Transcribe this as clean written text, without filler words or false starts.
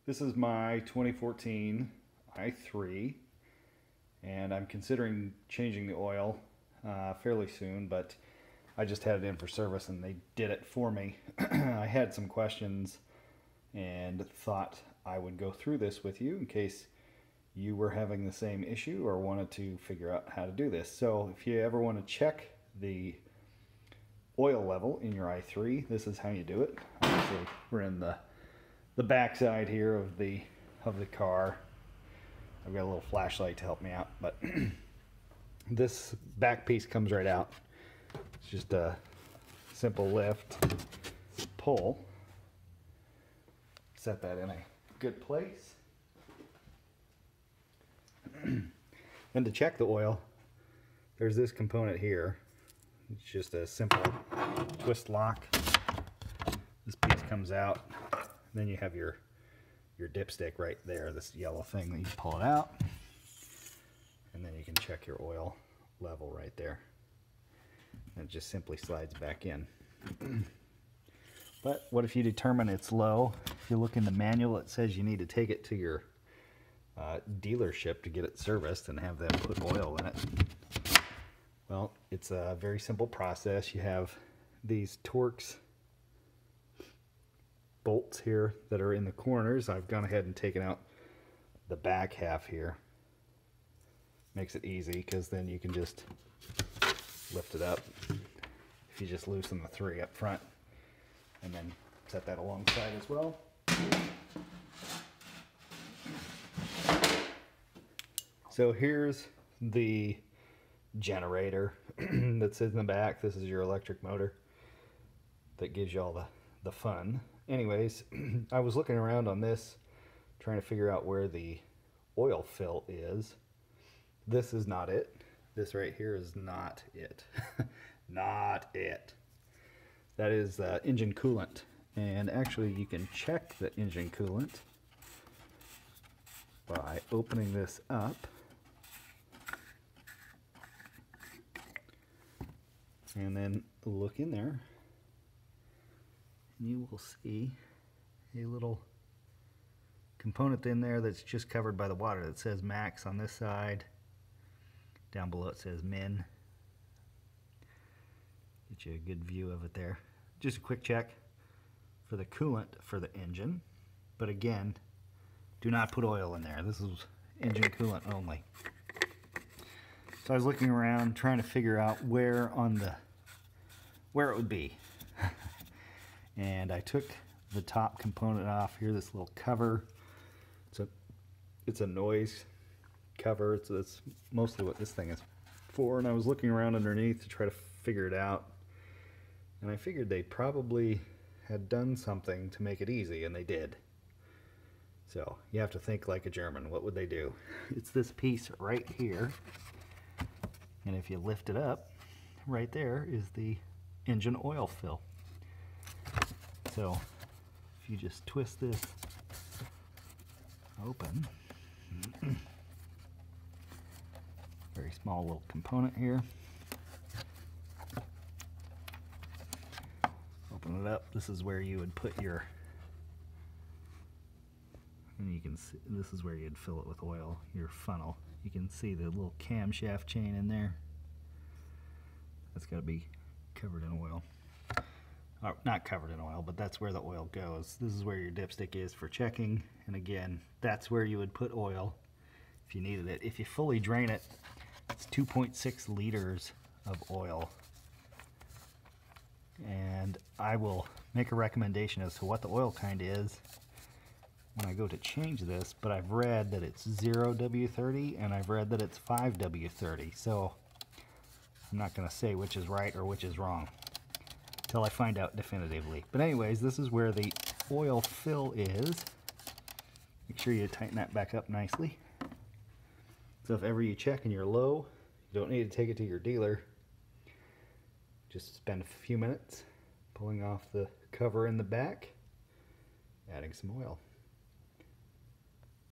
This is my 2014 i3, and I'm considering changing the oil fairly soon, but I just had it in for service and they did it for me. I had some questions and thought I would go through this with you in case you were having the same issue or wanted to figure out how to do this. So if you ever want to check the oil level in your i3, this is how you do it. Obviously, we're in the back side here of the car. I've got a little flashlight to help me out, but this back piece comes right out. It's just a simple lift, pull, set that in a good place. And to check the oil, there's this component here. It's just a simple twist lock. This piece comes out. Then you have your dipstick right there, this yellow thing that you pull it out. And then you can check your oil level right there. And it just simply slides back in. But what if you determine it's low? If you look in the manual, it says you need to take it to your dealership to get it serviced and have them put oil in it. Well, it's a very simple process. You have these Torx bolts here that are in the corners. I've gone ahead and taken out the back half here. Makes it easy because then you can just lift it up if you just loosen the three up front, and then set that alongside as well. So here's the generator that sits in the back. This is your electric motor that gives you all the fun. Anyways, I was looking around on this, trying to figure out where the oil fill is. This is not it. This right here is not it. Not it. That is engine coolant. And actually you can check the engine coolant by opening this up. And then look in there, and you will see a little component in there that's just covered by the water that says max on this side. Down below it says min. Get you a good view of it there. Just a quick check for the coolant for the engine. But again, do not put oil in there. This is engine coolant only. So I was looking around trying to figure out where it would be. And I took the top component off here, this little cover. It's a noise cover. It's mostly what this thing is for. And I was looking around underneath to try to figure it out. And I figured they probably had done something to make it easy, and they did. So you have to think like a German. What would they do? It's this piece right here. And if you lift it up, right there is the engine oil fill. So if you just twist this open, very small little component here. Open it up. This is where you would put your, and you can see this is where you'd fill it with oil, your funnel. You can see the little camshaft chain in there. That's got to be covered in oil. Or not covered in oil, but that's where the oil goes. This is where your dipstick is for checking. And again, that's where you would put oil if you needed it. If you fully drain it, it's 2.6 liters of oil. And I will make a recommendation as to what the oil kind is when I go to change this, but I've read that it's 0W30 and I've read that it's 5W30. So I'm not going to say which is right or which is wrong until I find out definitively. But anyways, this is where the oil fill is. Make sure you tighten that back up nicely. So if ever you check and you're low, you don't need to take it to your dealer. Just spend a few minutes pulling off the cover in the back, adding some oil.